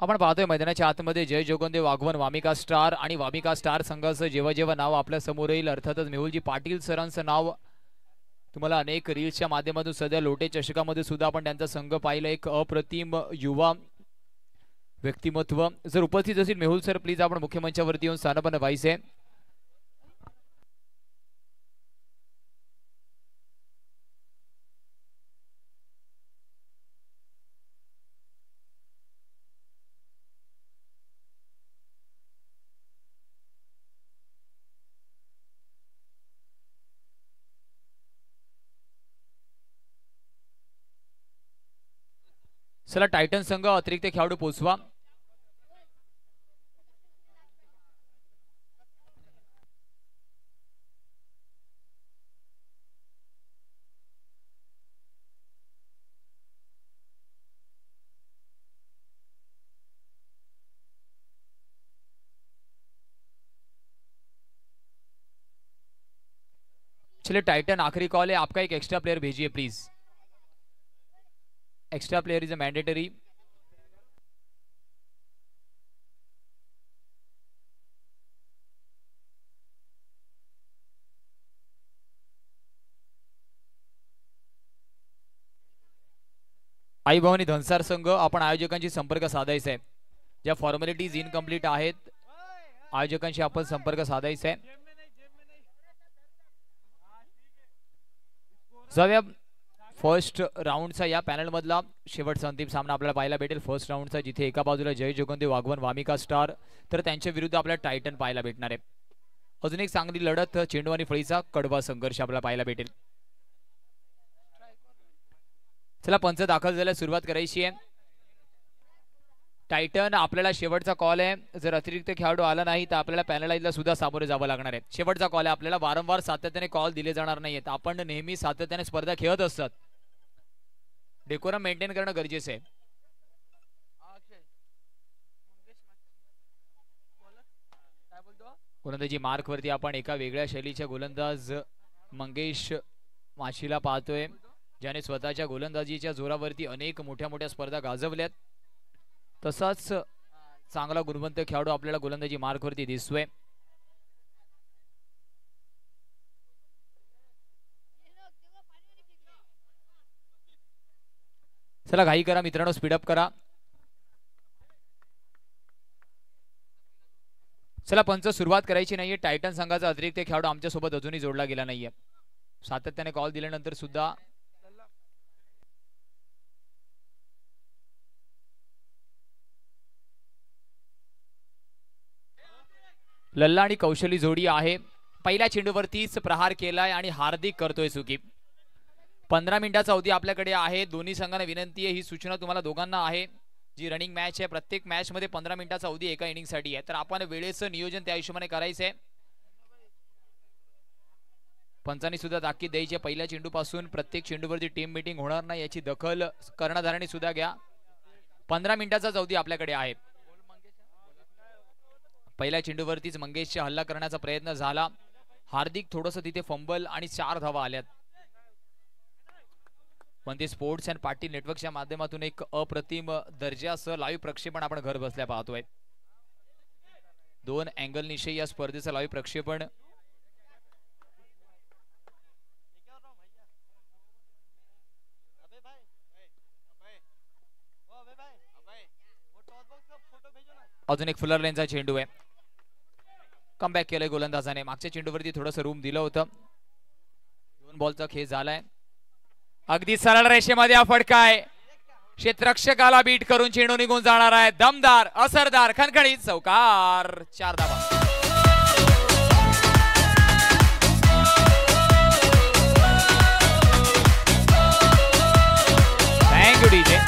आपण पाहतोय मैदानाच्या आतमध्ये जय जोगंदे वाघवन वामिका स्टार आणि वामिका स्टार संघाचं जेव्हा जेव्हा नाव आपल्या समोर येईल अर्थातच मेहुलजी पाटील सरांचं नाव तुम्हाला अनेक रील्सच्या माध्यमातून सध्या लोटे चषकामध्ये सुद्धा आपण त्यांचा संघ पाहिला. एक अप्रतिम युवा व्यक्तिमत्व. जर उपस्थित असतील मेहुल सर प्लीज आपण मुख्य मंचावरती येऊन स्थानपन्न व्हायचे. चला टायटन संघ अतिरिक्त खेळाडू पोचवा. चलिए टाइटन आखिरी कॉल है, आपका एक एक्स्ट्रा प्लेयर भेजिए please. Extra player is a mandatory. आई भवानी धनसार संघ आपण आयोजकांशी संपर्क साधायचा आहे. ज्या फॉर्मॅलिटीज इनकम्प्लीट आहेत आयोजकांशी आपण संपर्क साधायचा आहे. जाऊया फर्स्ट राऊंडचा या पॅनल मधला शेवटचा अंतिम सामना आपल्याला पाहायला भेटेल. फर्स्ट राऊंडचा जिथे एका बाजूला जय जोगंदे वाघवन वामिका स्टार तर त्यांच्या विरुद्ध आपल्याला टायटन पाहायला भेटणार आहे. अजून एक चांगली लढत चेंडू आणि फळीचा कडवा संघर्ष आपल्याला पाहायला भेटेल. चला पंच दाखल झाल्या, सुरुवात करायची आहे. टायटन आपल्याला शेवटचा कॉल आहे. जर अतिरिक्त खेळाडू आला नाही तर आपल्याला पॅनलाइजला सुद्धा सामोरे जावं लागणार आहे. शेवटचा कॉल आहे. आपल्याला वारंवार सातत्याने कॉल दिले जाणार नाहीत. आपण नेहमी सातत्याने स्पर्धा खेळत असतात. डेकोरम मेंटेन करणं गरजेचं आहे. गोलंदाजी मार्क वरती आपण एका वेगळ्या शैलीच्या गोलंदाज मंगेश माशीला पाहतोय, ज्याने स्वतःच्या गोलंदाजीच्या जोरावरती अनेक मोठ्या मोठ्या स्पर्धा गाजवल्यात. तसाच चांगला गुणवंत खेळाडू आपल्याला गोलंदाजी मार्क वरती दिसतोय. चला घाई करा मित्रांनो, स्पीडअप करा. चला पंच सुरुवात करायची नाहीये. टायटन संघाचा अतिरिक्त खेळाडू आमच्या सोबत अजूनही जोडला गेला नाहीये. सातत्याने कॉल दिल्यानंतर सुद्धा लल्ला आणि कौशली जोडी आहे. पहिल्या चेंडूवरतीच प्रहार केलाय आणि हार्दिक करतोय चुकी. 15 मिनिटाचा अवधी आपल्याकडे आहे. दोन्ही संघांना विनंती आहे, ही सूचना तुम्हाला दोघांना आहे. जी रनिंग मॅच आहे प्रत्येक मॅच मध्ये 15 मिनिटाचा अवधी एका इनिंग साठी आहे. तर आपण वेळेचं नियोजन त्या हिशोबाने करायचंय. पंचांनी सुद्धा ताकीद द्यायची. पहिल्या चेंडू पासून प्रत्येक चेंडूवरती टीम मीटिंग होणार नाही याची दखल कर्णधारांनी सुद्धा घ्या. 15 मिनिटाचा अवधी आपल्याकडे आहे. पहिल्या चेंडूवरतीच मंगेशचा हल्ला करण्याचा प्रयत्न झाला. हार्दिक थोडंसं तिथे फंबल आणि 4 धावा आल्यात. पण ते स्पोर्ट्स अँड पार्टी नेटवर्कच्या माध्यमातून एक अप्रतिम दर्जाचं लाईव्ह प्रक्षेपण आपण घर बसल्या पाहतोय. 2 अँगल निश्चय या स्पर्धेचं लाईव्ह प्रक्षेपण. अजून एक फुलर लेनचा चेंडू आहे. कमबॅक केलंय गोलंदाजाने. मागच्या चेंडूवरती थोडंसं रूम दिलं होतं. 2 बॉलचा खेळ झालाय. अगदी सरळ रेषेमध्ये हा फटका आहे. क्षेत्ररक्षकाला बीट करून चेंडू निघून जाणार आहे. दमदार असरदार खणखणीत चौकार. 4 धावा. Thank you DJ.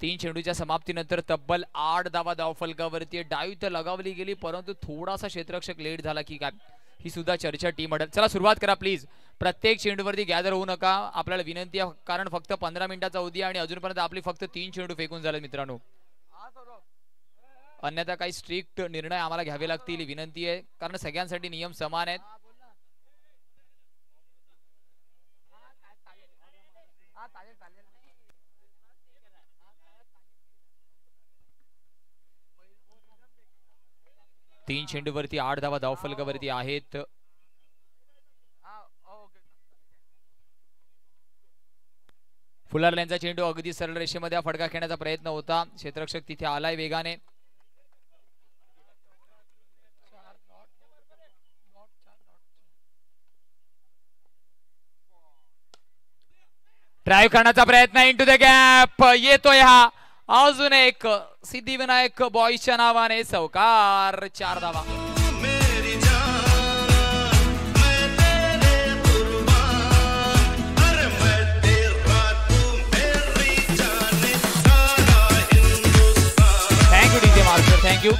3 चेंडूच्या समाप्तीनंतर तब्बल 8 धावा धावफलकावरती. डावी तर लगावली गेली परंतु थोडासा क्षेत्ररक्षक लेट झाला की काय, ही सुद्धा चर्चा टीम अडल. चला सुरुवात करा प्लीज. प्रत्येक चेंडूवरती गॅदर होऊ नका, आपल्याला विनंती आहे. कारण फक्त 15 मिनिटाचा अवधी आणि अजूनपर्यंत आपली फक्त 3 चेंडू फेकून झाले मित्रांनो. अन्यथा काही स्ट्रिक्ट निर्णय आम्हाला घ्यावे लागतील, विनंती आहे. कारण सगळ्यांसाठी नियम समान आहेत. 3 चेंडूवरती 8 धावा धावफलकावरती आहेत. फुलरल्यांचा चेंडू अगदी सरळ रेषेमध्ये फटका खेळण्याचा प्रयत्न होता. क्षेत्ररक्षक तिथे आलाय वेगाने. ड्राइव्ह करण्याचा प्रयत्न इंटू द गॅप येतोय हा. अजून एक सिद्धिविनायक बॉईजच्या नावाने चौकार. 4 धावा. थँक्यू.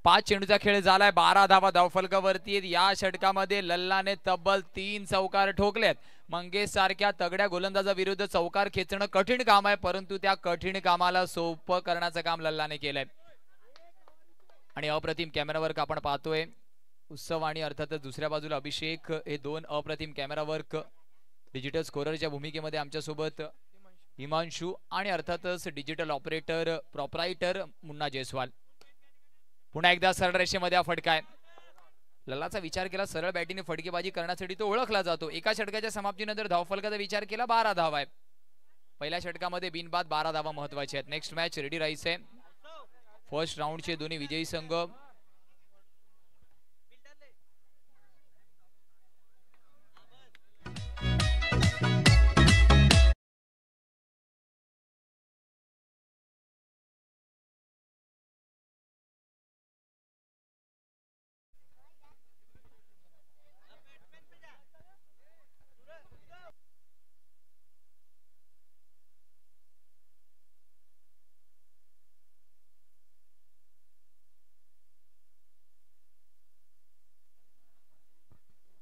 5 चेंडूचा खेळ झालाय. 12 धावा धावफलकावरती. या षटकामध्ये लल्लाने तब्बल 3 चौकार ठोकलेत. मंगेश सारख्या तगड्या गोलंदाजाविरुद्ध चौकार खेचणं कठीण काम आहे, परंतु त्या कठीण कामाला सोपं करण्याचं काम लल्लाने केलंय. आणि अप्रतिम कॅमेरा वर्क आपण पाहतोय. उत्सव आणि अर्थातच दुसऱ्या बाजूला अभिषेक हे 2 अप्रतिम कॅमेरा वर्क डिजिटल स्कोररच्या भूमिकेमध्ये आमच्या सोबत हिमांशू आणि अर्थातच digital operator proprietor Munna Jaiswal. पुन्हा एकदा सरळ रेषेमध्ये हा फटका आहे. लल्लाचा विचार केला, सरळ बॅटिंगने फटकेबाजी करण्यासाठी तो ओळखला जातो. एका षटकाच्या समाप्तीनंतर धावफलकाचा विचार केला. 12 धावा आहे. पहिल्या षटकामध्ये बिनबाद 12 धावा महत्वाच्या आहेत. नेक्स्ट मॅच रेडी राहायचं आहे. फर्स्ट राऊंडचे दोन्ही विजयी संघ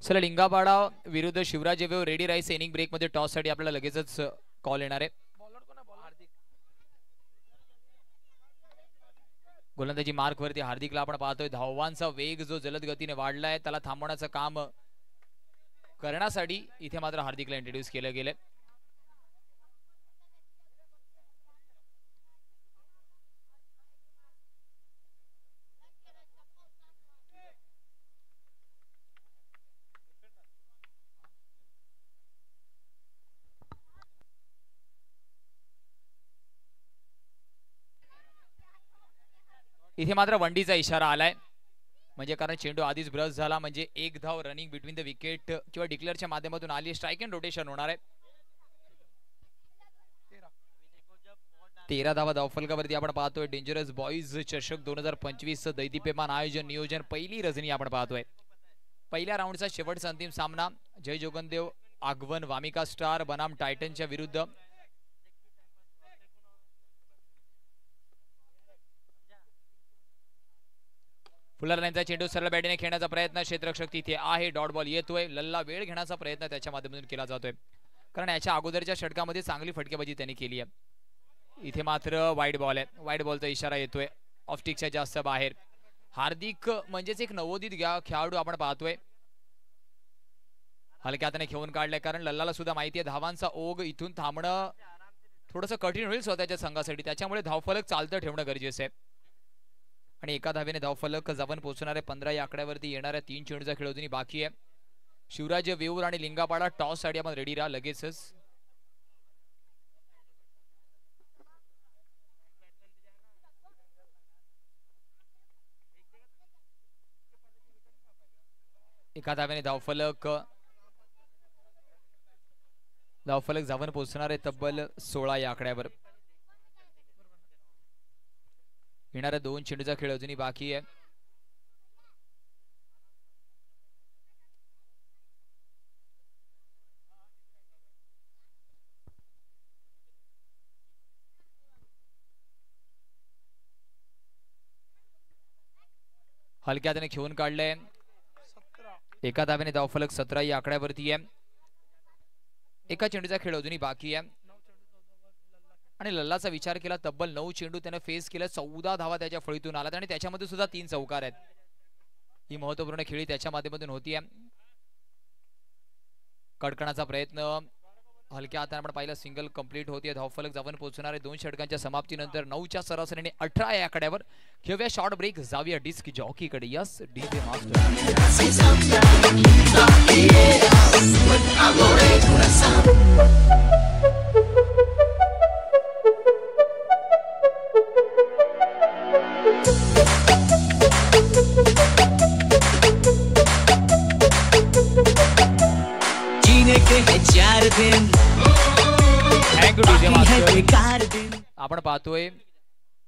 चला लिंगापाडा विरुद्ध शिवराज वेव रेडी राहायचं. इनिंग ब्रेक मध्ये टॉस साठी आपल्याला लगेचच कॉल येणार आहे. गोलंदाजी मार्क वरती हार्दिकला आपण पाहतोय. धावांचा वेग जो जलद गतीने वाढलाय त्याला थांबवण्याचं काम करण्यासाठी इथे मात्र हार्दिकला इंट्रोड्यूस केलं गेलंय. इथे मात्र वंडीचा इशारा आलाय, म्हणजे कारण चेंडू आधीच ब्रश झाला, म्हणजे 1 धाव रनिंग बिटवीन द विकेट किंवा डिक्लेअरच्या माध्यमातून आली. स्ट्राइक अँड रोटेशन होणार आहे. 13 धावा धावफलकावरती आपण पाहतोय. डेंजरस बॉईज चषक 2025 दैदीप्यमान आयोजन नियोजन पहिली रजनी आपण पाहतोय. पहिल्या राऊंडचा शेवटचा अंतिम सामना जय जोगनदेव आगवन वामिका स्टार बनाम टायटनच्या विरुद्ध. फुलरल्यांचा चेंडू सरळ बॅटीने खेळण्याचा प्रयत्न. क्षेत्ररक्षक तिथे आहे. डॉट बॉल येतोय. लल्ला वेळ घेण्याचा प्रयत्न त्याच्या माध्यमातून केला जातोय, कारण याच्या अगोदरच्या षटकामध्ये चांगली फटकेबाजी त्यांनी केली आहे. इथे मात्र वाईड बॉल आहे. वाईड बॉलचा इशारा येतोय. ऑफ स्टिकच्या जास्त बाहेर. हार्दिक म्हणजेच एक नवोदित खेळाडू आपण पाहतोय. हलक्या हाताने खेळून काढलाय, कारण लल्लाला सुद्धा माहिती आहे धावांचा ओघ इथून थांबणं थोडंसं कठीण होईल स्वतःच्या संघासाठी. त्याच्यामुळे धावफलक चालतं ठेवणं गरजेचं आहे. आणि एका धावेने धावफलक जवळ पोहोचणारे 15 या आकड्यावरती येणाऱ्या 3 चेंडूचा खेळ अजूनही बाकी आहे. शिवराज वेऊर आणि लिंगापाडा टॉस साठी आपण रेडी राहा लगेचच. एका धावेने धावफलक जाऊन पोहोचणारे तब्बल 16 या आकड्यावर. येणाऱ्या 2 चेंडूचा खेळ अजूनही बाकी आहे. हलक्या हाताने खेळून काढलंय. एका धावेने धावफलक 17 या आकड्यावरती आहे. एका चेंडूचा खेळ अजूनही बाकी आहे. आणि लल्लाचा विचार केला, तब्बल 9 चेंडू त्याने फेस केला. 14 धावा त्याच्या फळीतून आला आणि त्याच्यामध्ये सुद्धा 3 चौकार आहेत. ही महत्वपूर्ण खेळी त्याच्या माध्यमातून होतीये. कडकणाचा प्रयत्न हलक्या हाताने आपण पाहिलं सिंगल कंप्लीट होते. धावफलक जाऊन पोहोचणारे 2 षटकांच्या समाप्तीनंतर 9च्या सरासरीने 18 या आकड्यावर. घेऊया शॉर्ट ब्रेक, जाऊया डिस्क जॉकीकडे. Yes DJ master. आपण पाहतोय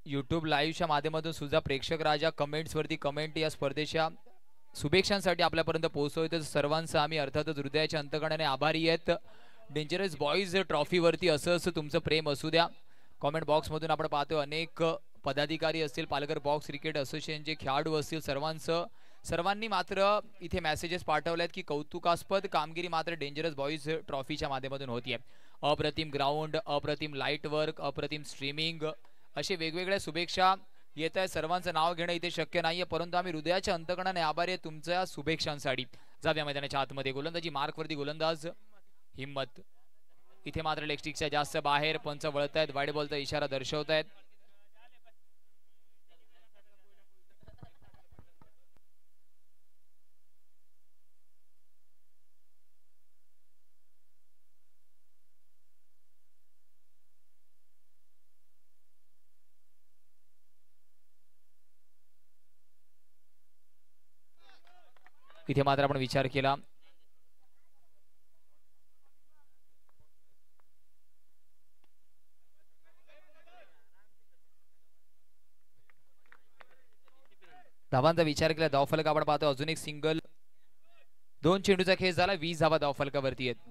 YouTube लाईव्हच्या माध्यमातून सुद्धा प्रेक्षक राजा कमेंट्स वरती कमेंट या स्पर्धेच्या शुभेच्छांसाठी आपल्यापर्यंत पोहोचतोय. तर सर्वांचं आम्ही अर्थातच हृदयाच्या अंतकरणाने आभारी आहेत. डेंजरस बॉईज ट्रॉफी वरती असं तुमचं प्रेम असू द्या. कमेंट बॉक्स मधून आपण पाहतोय अनेक पदाधिकारी असतील, पालघर बॉक्स क्रिकेट असोसिएशनचे खेळाडू असतील, सर्वांनी मात्र इथे मेसेजेस पाठवलेत की कौतुकास्पद कामगिरी मात्र डेंजरस बॉईज ट्रॉफीच्या माध्यमातून होतीये. अप्रतिम ग्राउंड, अप्रतिम लाईट वर्क, अप्रतिम स्ट्रीमिंग, असे वेगवेगळ्या शुभेच्छा येत आहेत. सर्वांचं नाव घेणं इथे शक्य नाहीये, परंतु आम्ही हृदयाच्या अंतकरणाने आभारी आहे तुमच्या शुभेच्छांसाठी. जाऊया मैदानाच्या आतमध्ये. गोलंदाजी मार्कवरती गोलंदाज हिम्मत. इथे मात्र लेगस्टिकच्या जास्त बाहेर. पंच वळत आहेत, वाईड बॉलचा इशारा दर्शवत आहेत. इथे मात्र आपण विचार केला धावांचा विचार केला. धावफलक आपण पाहतो अजून एक सिंगल. 2 चेंडूचा खेळ झाला. 20 धावा धावफलकावरती आहेत.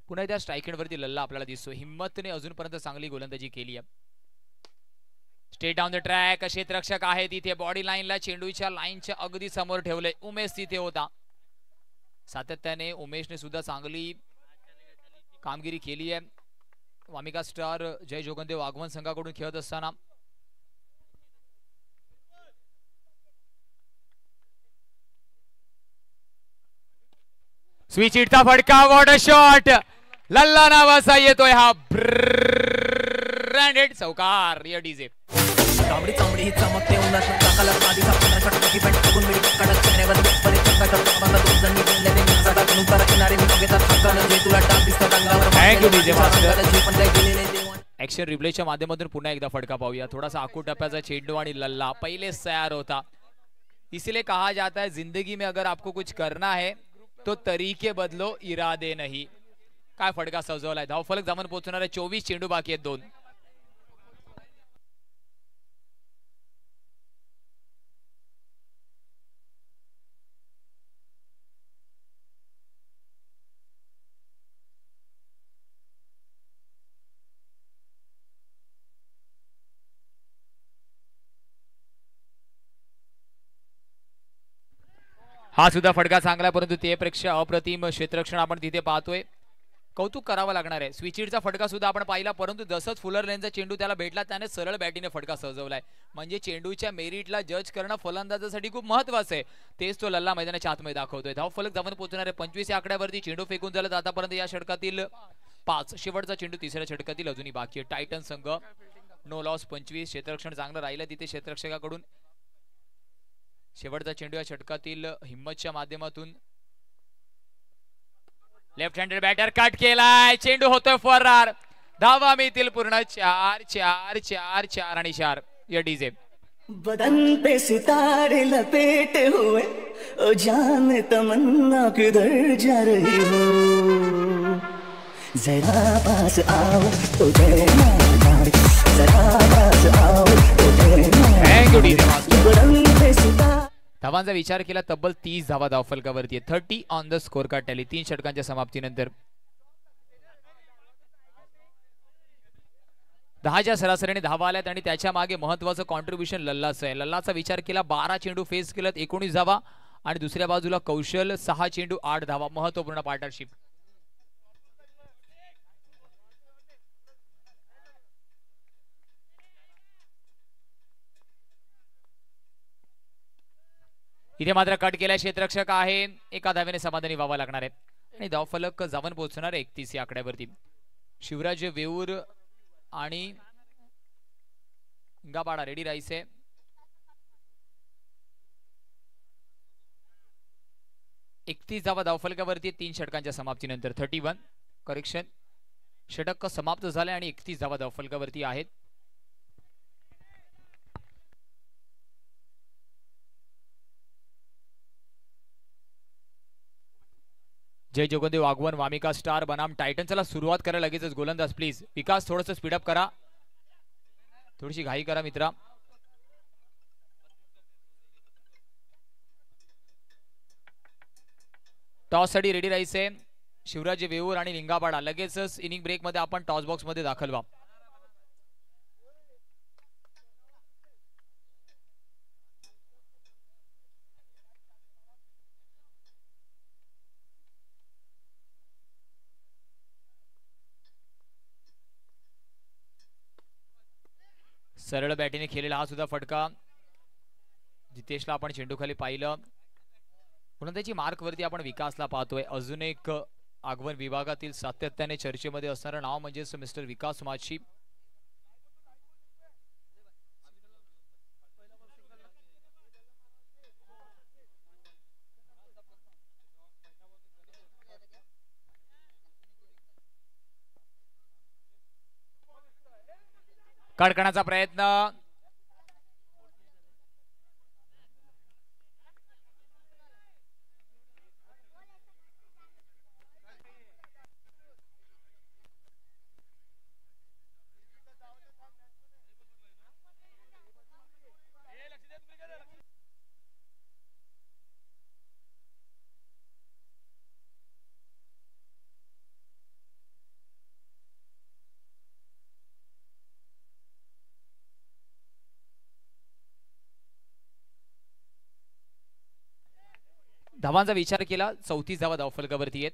पुन्हा त्या स्ट्राईक वरती लल्ला आपल्याला दिसतो. हिम्मतने अजूनपर्यंत चांगली गोलंदाजी केली आहे. Stepped down the track. क्षेत्ररक्षक आहे तिथे बॉडी लाईनला चेंडूच्या लाईनच्या अगदी समोर ठेवले. उमेश तिथे होता. सातत्याने उमेशने सुद्धा चांगली कामगिरी केली आहे. वामिका स्टार जय जोगंदे वाघवन संघाकडून खेळत असताना स्विच हिटचा फटका. What a shot. लल्ला नावाचा येतोय हा ब्रँडेड चौकार. या डीजे तांबडी तांबडी ही चमकते उन्हात टाकाला आधी सापडणार षटकी पॅन्ट फुगून मिडी कडक चेहऱ्यावर परिचय करतो बाबा दोन जणी गेलेले मी सदा नुंतर किनारे मी घेतात हक्कानं जे तुला टाप दिसतं अंगावर. Thank you DJ master. Action रिप्लेच्या माध्यमातून पुन्हा एकदा फटका पाहूया. थोडासा आकू टप्प्याचा चेंडू आणि लल्ला पहिलेच तयार होता. इसलिए कहा जाता है जिंदगी में अगर आपको कुछ करना है तो तरीके बदलो इरादे नहीं. काय फटका सजवलाय. धावफलक जाऊन पोहोचणारे 24 चेंडू बाकी आहेत. 2 हा सुद्धा फटका चांगला, परंतु ते प्रेक्षा अप्रतिम क्षेत्ररक्षण आपण तिथे पाहतोय. कौतुक करावं लागणार आहे. स्विचिडचा फटका सुद्धा आपण पाहिला, परंतु जसंच फुलर लेनचा चेंडू त्याला भेटला त्याने सरळ बॅटीने फटका सजवलाय. म्हणजे चेंडूच्या मेरिटला जज करणं फलंदाजासाठी खूप महत्त्वाचं आहे. तेच तो लल्ला मैदानाच्या आतमध्ये दाखवतोय. धावफलक जाऊन पोहोचणारे 25 या आकड्यावरती चेंडू फेकून झालं आतापर्यंत या षटकातील 5. शेवटचा चेंडू तिसऱ्या षटकातील अजूनही बाकी आहे. टायटन संघ नो लॉस 25. क्षेत्ररक्षण चांगलं राहिलं तिथे क्षेत्ररक्षकाकडून. शेवटचा चेंडू या षटकातील हिम्मतच्या माध्यमातून लेफ्ट हँडेड बॅटर कट केलाय. चेंडू होतोय फरार. धावा मिळतील पूर्ण 4 4 4 4 आणि 4. या डीजे बदन पे सितारे लपेटे हुए ओ जान तमन्ना किधर जा रही हो जरा पास आओ तो जरा पास आओ तो बदन पे सितारे. धावांचा विचार केला तब्बल 30 धावा धावफलकावरती आहे. 30 on the score card tally 3 षटकांच्या समाप्तीनंतर. 10च्या सरासरीने धावा आल्यात आणि त्याच्या मागे महत्वाचं कॉन्ट्रीब्युशन लल्लाचं आहे. लल्लाचा विचार केला 12 चेंडू फेस केलेत 19 धावा आणि दुसऱ्या बाजूला कौशल 6 चेंडू 8 धावा. महत्वपूर्ण पार्टनरशिप. इथे मात्र कट केल्या क्षेत्ररक्षक आहे. एका धावेने समाधानी व्हावं लागणार आहे. आणि धावफलक जाऊन पोहोचणार 31 या आकड्यावरती. शिवराज वेऊर आणि गाबाडा रेडी राहायचे. एकतीस धावा धावफलकावरती 3 षटकांच्या समाप्तीनंतर. 31 करेक्शन, षटक समाप्त झाले आणि 31 धावा धावफलकावरती आहेत. जय जोगंदे वाघवन वामिका स्टार बनाम टायटन. चला सुरुवात करा लगेचच. गोलंदाज प्लीज. विकास थोडंसं स्पीडअप करा, थोडीशी घाई करा मित्रा. टॉस साठी रेडी राहायचे शिवराज वेऊर आणि लिंगापाडा. लगेचच इनिंग ब्रेक मध्ये आपण टॉस बॉक्स मध्ये दाखल व्हा. सरळ बॅटीने खेळलेला हा सुद्धा फटका. जितेशला आपण चेंडू खाली पाहिलं. पुन्हा त्याची मार्क वरती आपण विकासला पाहतोय. अजून एक आगवन विभागातील सातत्याने चर्चेमध्ये असणारं नाव म्हणजेच मिस्टर विकास माची. कडकणाचा प्रयत्न. धावांचा विचार केला 34 धावा धावफलकावरती आहेत.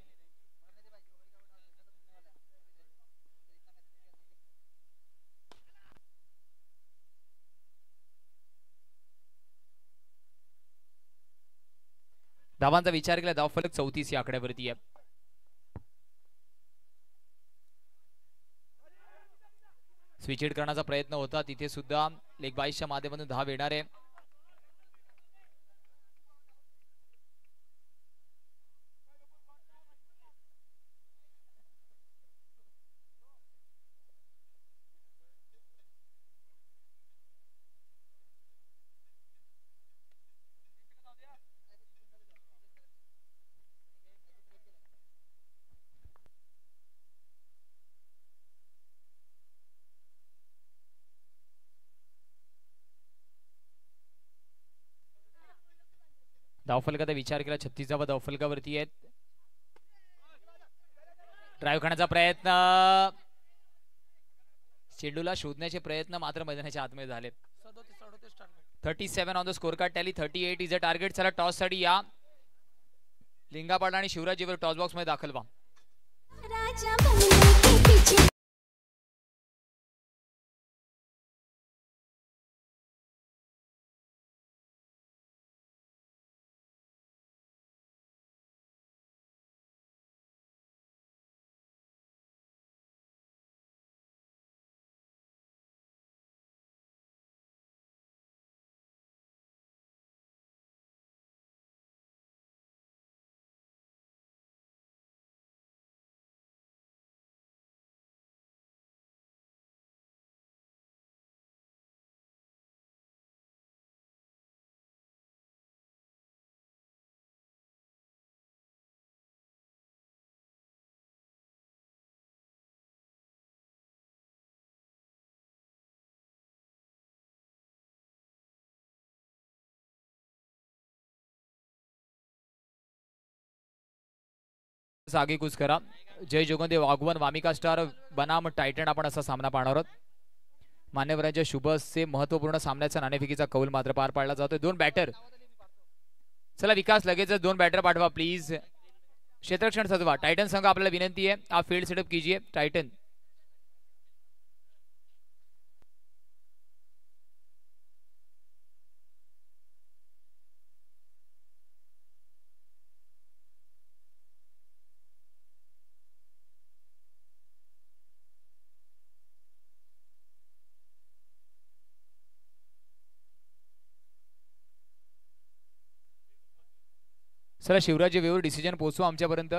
धावांचा विचार केला धावफलक 34 या आकड्यावरती आहे. स्विच हिट करण्याचा प्रयत्न होता, तिथे सुद्धा लेग बाईसच्या माध्यमातून धाव येणार आहे. धावफलकाचा विचार केला 36 धावा धावफलकावरती आहेत. ड्राईव्ह करण्याचा प्रयत्न, चेंडूला शोधण्याचे प्रयत्न मात्र मैदानाच्या आतमध्ये झाले. 37 on the score card tally. 38 is a target. चला टॉस साठी या. लिंगापाडा आणि शिवराज जेवर टॉस बॉक्स मध्ये दाखल व्हा. आगे कुछ करा. जय जोगंदे वाघवन वामिका स्टार बनाम टायटन आपण असा सामना पाहणार आहोत. मान्यवरांच्या शुभ से महत्वपूर्ण सामन्याचा नाणेफेकीचा कौल मात्र पार पाडला जातोय. 2 बॅटर. चला विकास लगेच 2 बॅटर पाठवा प्लीज. क्षेत्ररक्षण सजवा. टायटन संघ आपल्याला विनंती है आप फील्ड सेटअप कीजिए. टायटन चला शिवराज वेऊर डिसिजन पोहोचू आमच्यापर्यंत.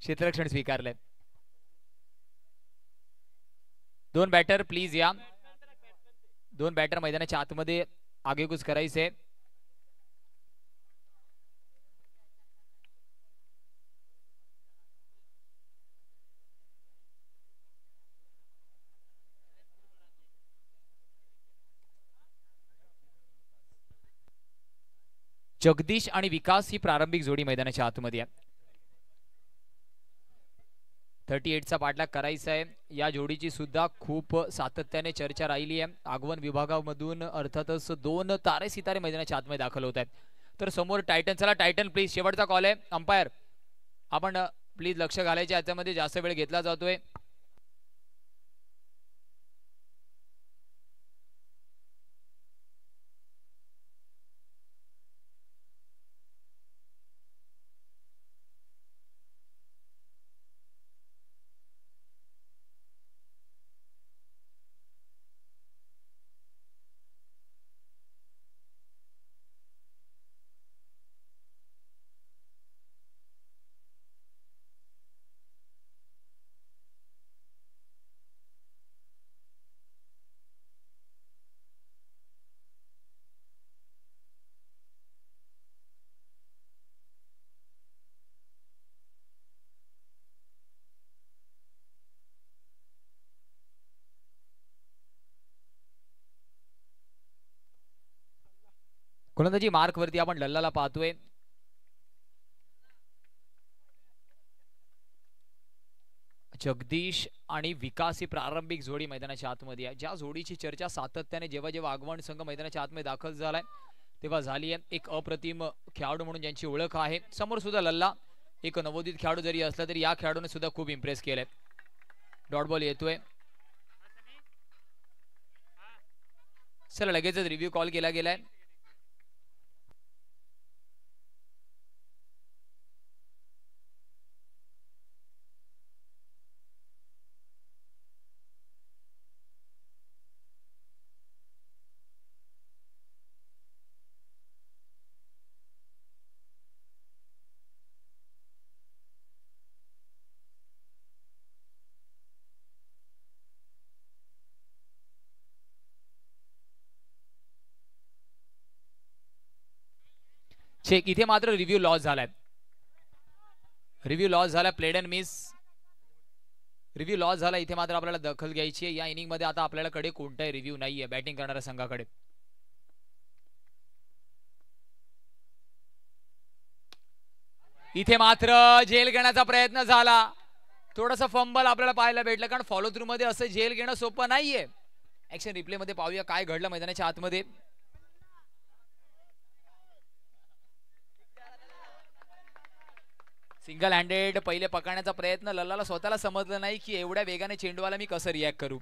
क्षेत्ररक्षण स्वीकारलंय. 2 बॅटर प्लीज या. 2 बॅटर मैदानाच्या आतमध्ये आगेकूच करायचे. जगदीश आणि विकास ही प्रारंभिक जोडी मैदानाच्या आतमध्ये आहे. 38चा पाठलाग करायचा आहे. या जोडीची सुद्धा खूप सातत्याने चर्चा राहिली आहे. आगवण विभागामधून अर्थातच 2 तारे सितारे मैदानाच्या आतमध्ये दाखल होत आहेत. तर समोर टायटन. चला टायटन प्लीज, शेवटचा कॉल आहे. अंपायर आपण प्लीज लक्ष घालायचे, याच्यामध्ये जास्त वेळ घेतला जातोय. गोलंदाजी मार्क वरती आपण लल्लाला पाहतोय. जगदीश आणि विकास ही प्रारंभिक जोडी मैदानाच्या आतमध्ये आहे. ज्या जोडीची चर्चा सातत्याने जेव्हा जेव्हा आगवण संघ मैदानाच्या आतमध्ये दाखल झालाय तेव्हा झाली आहे. एक अप्रतिम खेळाडू म्हणून ज्यांची ओळख आहे. समोर सुद्धा लल्ला एक नवोदित खेळाडू जरी असला तरी या खेळाडूने सुद्धा खूप इम्प्रेस केलंय. डॉट बॉल येतोय. चला लगेचच रिव्ह्यू कॉल केला गेलाय. चेक. इथे मात्र रिव्ह्यू लॉस झालाय. रिव्ह्यू लॉस झाला. Played and miss. Review loss झाला. इथे मात्र आपल्याला दखल घ्यायची आहे. या इनिंग मध्ये आता आपल्याला कडे कोणताही रिव्ह्यू नाहीये बॅटिंग करणाऱ्या संघाकडे. इथे मात्र झेल घेण्याचा प्रयत्न झाला. थोडासा फंबल आपल्याला पाहायला भेटलं, कारण फॉलो थ्रू मध्ये असं झेल घेणं सोपं नाहीये. ऍक्शन रिप्ले मध्ये पाहूया काय घडलं मैदानाच्या आतमध्ये. सिंगल हँडेड पहिले पकडण्याचा प्रयत्न. लल्लाला स्वतःला समजलं नाही की एवढ्या वेगाने चेंडूला मी कसं रिॲक्ट करू,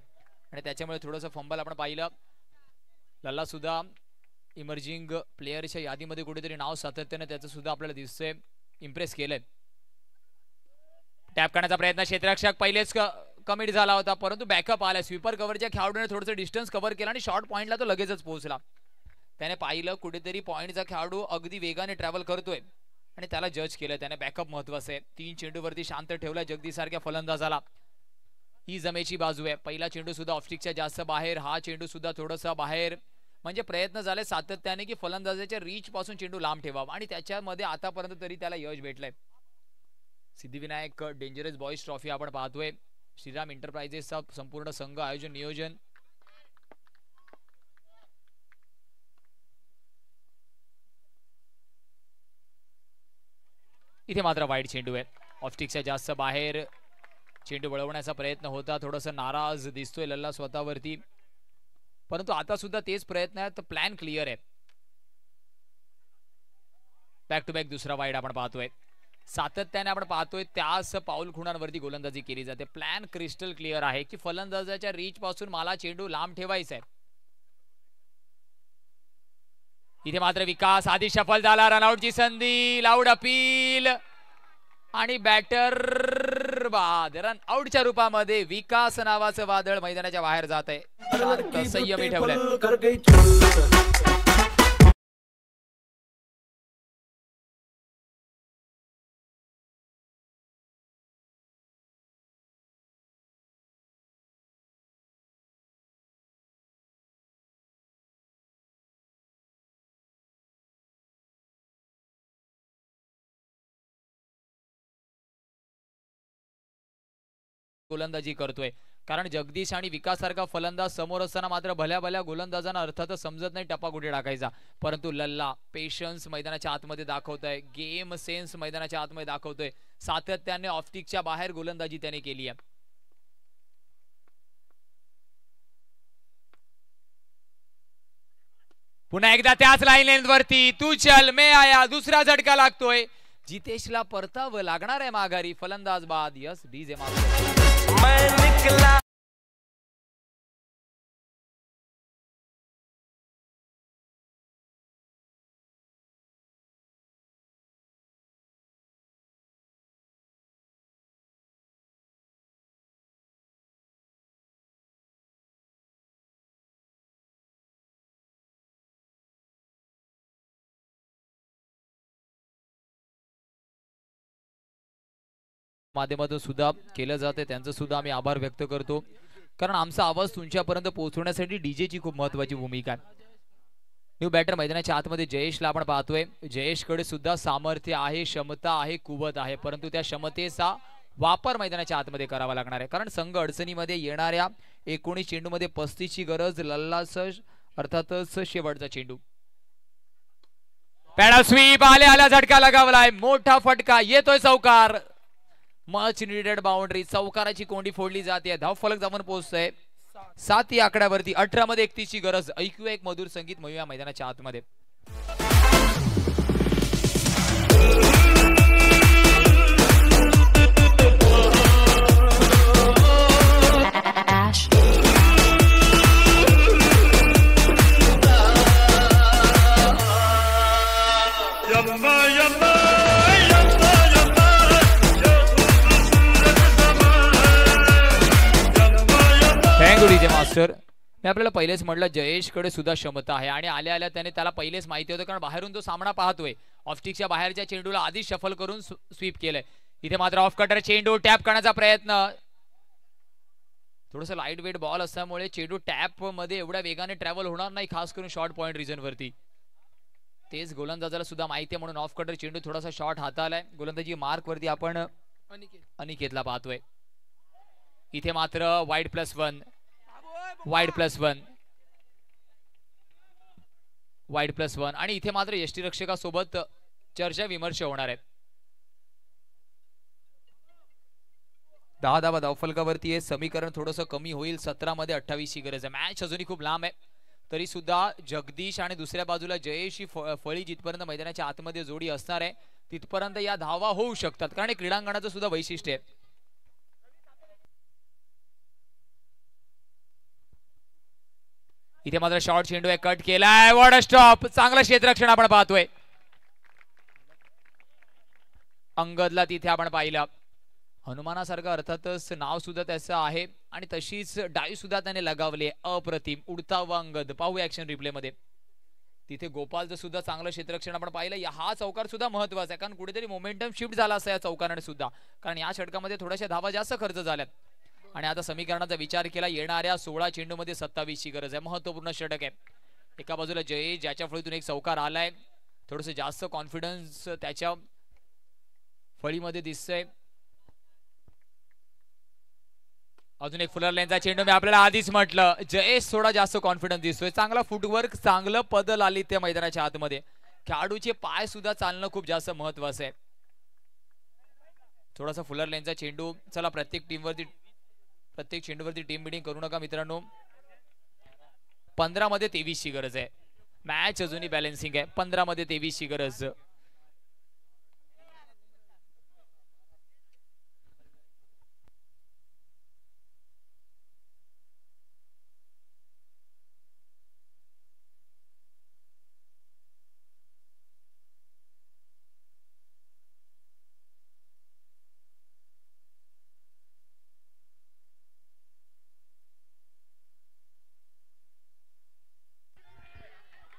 आणि त्याच्यामुळे थोडंसं फंबल आपण पाहिलं. लल्ला सुद्धा इमर्जिंग प्लेयरच्या यादीमध्ये कुठेतरी नाव सातत्याने त्याचं सुद्धा आपल्याला दिसतंय. इम्प्रेस केलंय. टॅप करण्याचा प्रयत्न. क्षेत्ररक्षक पहिलेच कमिट झाला होता, परंतु बॅकअप आला. स्वीपर कव्हरच्या खेळाडूने थोडंसं डिस्टन्स कव्हर केला आणि शॉर्ट पॉइंटला तो लगेचच पोहोचला. त्याने पाहिलं कुठेतरी पॉइंटचा खेळाडू अगदी वेगाने ट्रॅव्हल करतोय आणि त्याला जज केलं. त्याने बॅकअप महत्वाचं आहे. 3 चेंडूवरती शांत ठेवला जगदीश सारख्या फलंदाजाला. ही जमेची बाजू आहे. पहिला चेंडू सुद्धा ऑफस्टिकच्या जास्त बाहेर, हा चेंडू सुद्धा थोडासा बाहेर. म्हणजे प्रयत्न झाले सातत्याने की फलंदाजाच्या रीच पासून चेंडू लांब ठेवावा, आणि त्याच्यामध्ये आतापर्यंत तरी त्याला यश भेटलंय. सिद्धिविनायक डेंजरस बॉयज ट्रॉफी आपण पाहतोय. श्रीराम एंटरप्राइजेसचा संपूर्ण संघ, आयोजन, नियोजन. इथे मात्र वाईड चेंडू आहे. ऑफस्टिकच्या जास्त बाहेर चेंडू वळवण्याचा प्रयत्न होता. थोडंसं नाराज दिसतोय लल्ला स्वतःवरती, परंतु आता सुद्धा तेच प्रयत्न आहेत. प्लॅन क्लिअर आहे. बॅक टू बॅक दुसरा वाईड आपण पाहतोय. सातत्याने आपण पाहतोय त्याच पाऊल खुणांवरती गोलंदाजी केली जाते. प्लॅन क्रिस्टल क्लिअर आहे की फलंदाजाच्या रीच पासून मला चेंडू लांब ठेवायचा आहे. इथे मात्र विकास आधी सफल झाला. रनआउटची संधी, लाऊड अपील, आणि बॅटर बाद. रनआउटच्या रूपामध्ये विकास नावाचं वादळ मैदानाच्या बाहेर जात आहे. संयमी ठेवलंय. गोलंदाजी करतोय, कारण जगदीश आणि विकास सारखा फलंदाज समोर असताना मात्र भल्या भल्या गोलंदाजांना अर्थातच समजत नाही टप्पा कुठे टाकायचा, परंतु लल्ला पेशन्स मैदानाच्या आतमध्ये दाखवतोय, गेम सेन्स मैदानाच्या आतमध्ये दाखवतोय, सातत्याने ऑफस्टिकच्या बाहेर गोलंदाजी त्याने केली आहे. पुन्हा एकदा त्याच लाईन वरती तू चल मे आया, दुसरा झटका लागतोय. जितेशला परतावं लागणार आहे माघारी, फलंदाज बाद. यस डीजे माध्यमातून सुद्धा केलं जाते, त्यांचं सुद्धा आम्ही आभार व्यक्त करतो, कारण आमचा आवाज तुमच्यापर्यंत पोहोचवण्यासाठी डीजेची खूप महत्त्वाची भूमिका आहे. न्यू बॅटर मैदानाच्या आतमध्ये जयेशला आपण पाहतोय. जयेशकडे सुद्धा सामर्थ्य आहे, क्षमता आहे, कुवत आहे, परंतु त्या क्षमतेचा वापर मैदानाच्या आतमध्ये करावा लागणार आहे, कारण संघ अडचणीमध्ये येणाऱ्या 19 चेंडूमध्ये 35ची गरज. लल्लासह अर्थातच शेवटचा चेंडू. पॅडा स्वीप आल्या झटका लगावलाय, मोठा फटका येतोय, चौकार. मच नीडेड बाउंड्री, चौकाराची कोंडी फोडली जाते. धाव फलक जाऊन पोहोचतोय 7 या आकड्यावरती. 18 मध्ये 31 ची गरज. ऐकूया एक मधुर संगीत मयूया मैदानाच्या आतमध्ये. मास्टर मी आपल्याला पहिलेच म्हटलं जयेशकडे सुद्धा क्षमता आहे, आणि आल्या आल्या त्याने त्याला पहिलेच माहिती होतं, कारण बाहेरून तो सामना पाहतोय. ऑफस्टिकच्या बाहेरच्या चेंडूला आधी शफल करून स्वीप केलंय. इथे मात्र ऑफ कटर चेंडू टॅप करण्याचा प्रयत्न. थोडंसं लाईट वेट बॉल असल्यामुळे चेंडू टॅप मध्ये एवढ्या वेगाने ट्रॅव्हल होणार नाही, खास करून शॉर्ट पॉइंट रिजन वरती. तेच गोलंदाजाला सुद्धा माहिती आहे, म्हणून ऑफ कटर चेंडू थोडासा शॉर्ट हातालाय. गोलंदाजी मार्क वरती आपण अनिकेतला पाहतोय. इथे मात्र वाईड +1 वाईड +1 वाईड +1 आणि इथे मात्र यष्टीरक्षकासोबत चर्चा विमर्श होणार आहे. 10 धावा धावफलकावरती आहे. समीकरण थोडंसं कमी होईल. 17 मध्ये 28 ची गरज आहे. मॅच अजूनही खूप लांब आहे, तरी सुद्धा जगदीश आणि दुसऱ्या बाजूला जयेश ही फळी जिथपर्यंत मैदानाच्या आतमध्ये जोडी असणार आहे तिथपर्यंत या धावा होऊ शकतात, कारण क्रीडांगणाचं सुद्धा वैशिष्ट्य आहे. इथे मात्र शॉर्ट चेंडू आहे, कट केलाय. वॉट अ स्टॉप, चांगलं क्षेत्ररक्षण आपण पाहतोय. अंगदला तिथे आपण पाहिलं. हनुमानासारखं अर्थातच नाव सुद्धा त्याचं आहे, आणि तशीच डाई सुद्धा त्याने लगावली. अप्रतिम उडता व अंगद. पाहू ऍक्शन रिप्ले मध्ये. तिथे गोपालचं सुद्धा चांगलं क्षेत्ररक्षण आपण पाहिलं. हा चौकार सुद्धा महत्वाचा आहे, कारण कुठेतरी मोमेंटम शिफ्ट झाला असं या चौकाराने सुद्धा, कारण या षटकामध्ये थोड्याशा धावा जास्त खर्च झाल्यात. आणि आता समीकरणाचा विचार केला, येणाऱ्या 16 चेंडू मध्ये 27 ची गरज आहे. महत्वपूर्ण षटक आहे. एका बाजूला जयेश ज्याच्या फळीतून एक चौकार आलाय, थोडंसं जास्त कॉन्फिडन्स त्याच्या फळीमध्ये दिसतंय. अजून एक फुलर लेनचा चेंडू. मी आपल्याला आधीच म्हटलं जयेश थोडा जास्त कॉन्फिडन्स दिसतोय. चांगला फुटवर्क, चांगलं पदल आली त्या मैदानाच्या आतमध्ये. खेळाडूचे पाय सुद्धा चालणं खूप जास्त महत्वाचं आहे. थोडासा फुलर लेनचा चेंडू. चला प्रत्येक चेंडूवरती टीम बिल्डिंग करू नका मित्रांनो. 15 मध्ये 23 ची गरज आहे. मॅच अजूनही बॅलन्सिंग आहे. 15 मध्ये 23 ची गरज.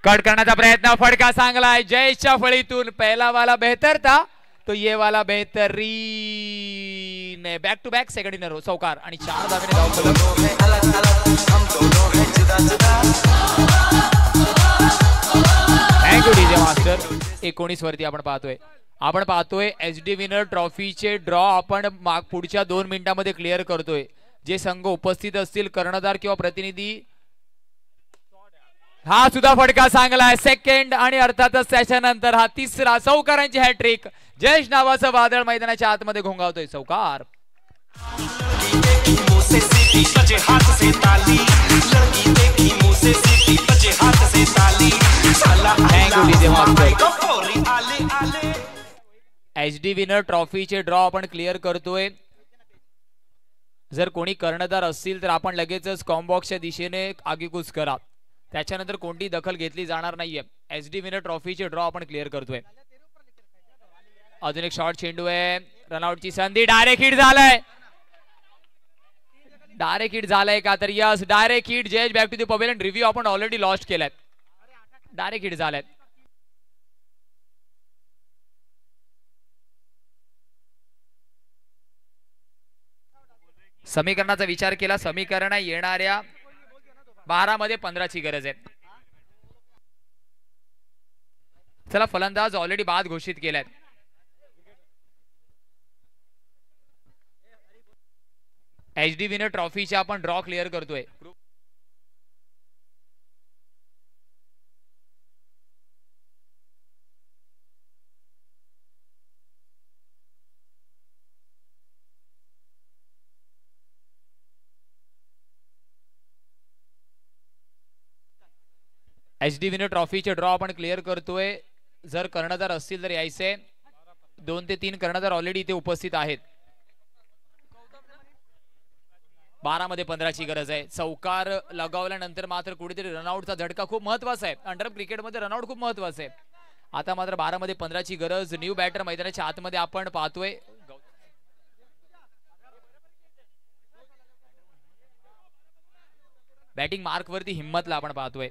कट करण्याचा प्रयत्न. फटका चांगला. जयेशच्या फळीतून पहिला वाला बेहतर था तो ये वाला बेहतरीन. Back to back second in a row चौकार आणि 4 धावेने धावफलक. Thank you DJ master. 19 वरती आपण पाहतोय आपण पाहतोय एचडी विनर ट्रॉफीचे ड्रॉ आपण पुढच्या 2 मिनिटांमध्ये क्लिअर करतोय. जे संघ उपस्थित असतील कर्णधार किंवा प्रतिनिधी. हा सुद्धा फटका चांगला आहे. सेकंड आणि अर्थातच त्याच्यानंतर हा तिसरा चौकारांची हॅट्रिक. जयेश नावाचं वादळ मैदानाच्या आतमध्ये घोंगावतोय. चौकार. एचडी विनर ट्रॉफीचे ड्रॉ आपण क्लिअर करतोय. जर कोणी कर्णधार असतील तर आपण लगेचच कॉम्बॉक्सच्या दिशेने आगीकूच करा. त्याच्यानंतर कोणती दखल घेतली जाणार नाहीये. एचडी विनर ट्रॉफीचे ड्रॉ आपण क्लिअर करतोय. अजून एक शॉर्ट चेंडू आहे. रनआउटची संधी. डायरेक्ट हिट झालाय. डायरेक्ट हिट झालाय का तर yes direct hit. Jayesh back to the pavilion. Review आपण ऑलरेडी लॉस्ट केलाय. डायरेक्ट हिट झालाय. समीकरणाचा विचार केला. समीकरण येणाऱ्या 12 मध्ये 15 ची गरज आहे. चला फलंदाज ऑलरेडी बाद घोषित केलाय. एचडी विनर ट्रॉफीचे आपण ड्रॉ क्लिअर करतोय. एचडी विनर ट्रॉफीचे ड्रॉ आपण क्लिअर करतोय. जर कर्णधार असतील तर यायचे. 2 ते 3 कर्णधार ऑलरेडी इथे उपस्थित आहेत. 12 मध्ये 15 ची गरज आहे. चौकार लगावल्यानंतर मात्र कुठेतरी रनआउटचा झटका खूप महत्वाचा आहे. अंडर क्रिकेटमध्ये रनआउट खूप महत्वाचं आहे. आता मात्र 12 मध्ये 15 ची गरज. न्यू बॅटर मैदानाच्या आतमध्ये आपण पाहतोय. बॅटिंग मार्क वरती हिम्मतला आपण पाहतोय.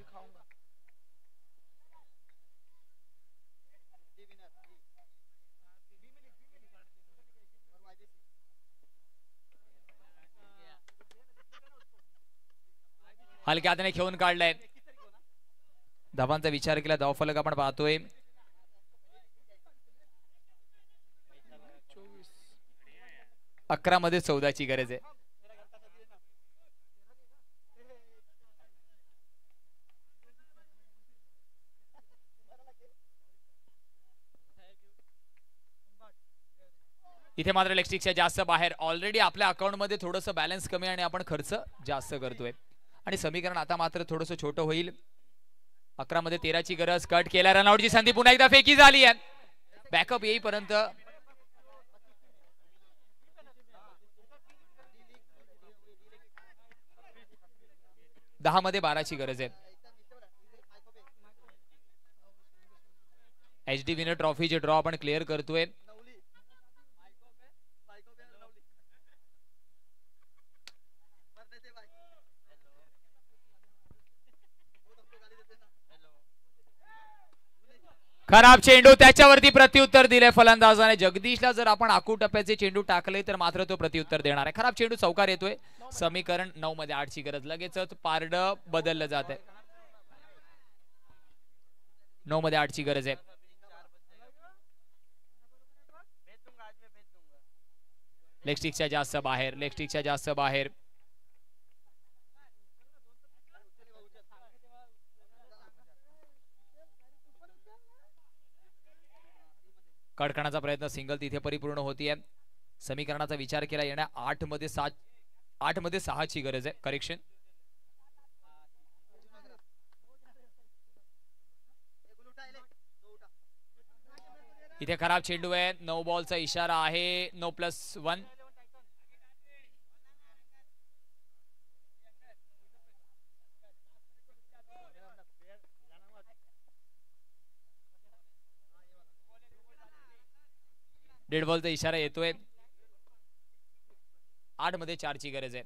हलक्या हाताने खेळून काढलाय. धावांचा विचार केला. धावफलक आपण पाहतोय. 11 मध्ये 14 ची गरज आहे. इथे मात्र लेग स्टिकच्या जास्त बाहेर. ऑलरेडी आपल्या अकाउंट मध्ये थोडस बॅलन्स कमी आणि आपण खर्च जास्त करतोय आणि समीकरण आता मात्र थोडस छोटं होईल. 11 मध्ये 13 ची गरज. कट केला. रनआउटची संधी पुन्हा एकदा फेकी झाली आहे. बॅकअप येईपर्यंत 10 मध्ये 12 ची गरज आहे. एचडी विनर ट्रॉफीचे ड्रॉ आपण क्लिअर करतोय. खराब चेंडू. त्याच्यावरती प्रत्युत्तर दिले फलंदाजाने. जगदीशला जर आपण आखू टप्प्याचे चेंडू टाकले तर मात्र तो प्रत्युत्तर देणार आहे. खराब चेंडू. चौकार येतोय. समीकरण 9 मध्ये 8 ची गरज. लगेचच पारड बदललं जात आहे. 9 मध्ये 8 ची गरज आहे. लेग स्टिकच्या जास्त बाहेर. लेग स्टिकच्या जास्त बाहेर. कडकणाचा प्रयत्न. सिंगल तिथे परिपूर्ण होतीये. समीकरणाचा विचार केला. येण्या 8 मध्ये 6 ची गरज आहे. करेक्शन. इथे खराब चेंडू आहे. 9 बॉलचा इशारा आहे. 9+1. डेड बॉलचा इशारा येतोय. 8 मध्ये 4 ची गरज आहे.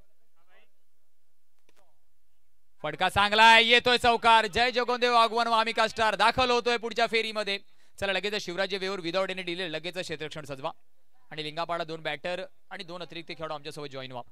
फटका चांगला येतोय. चौकार. जय जगोंदे वाघवन वामिका स्टार दाखल होतोय पुढच्या फेरीमध्ये. चला लगेच शिवराज्य वेऊर विदाउट एनी डिले लगेच क्षेत्ररक्षण सजवा आणि लिंगापाडा 2 बॅटर आणि 2 अतिरिक्त खेळाडू आमच्यासोबत जॉईन व्हा.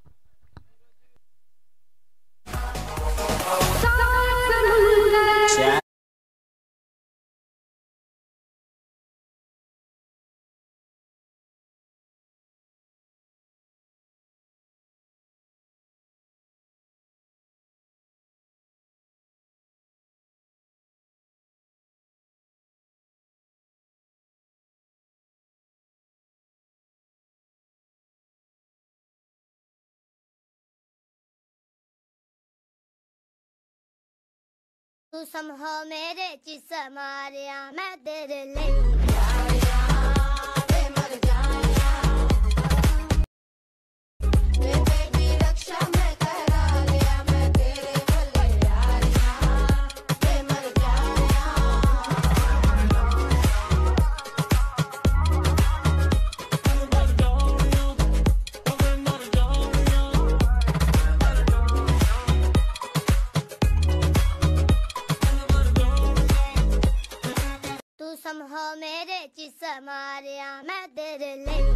तू समझो मेरे चिस मारिया मैं तेरे लिए तू समझो मेरे चिस मारिया मैं तेरे लिए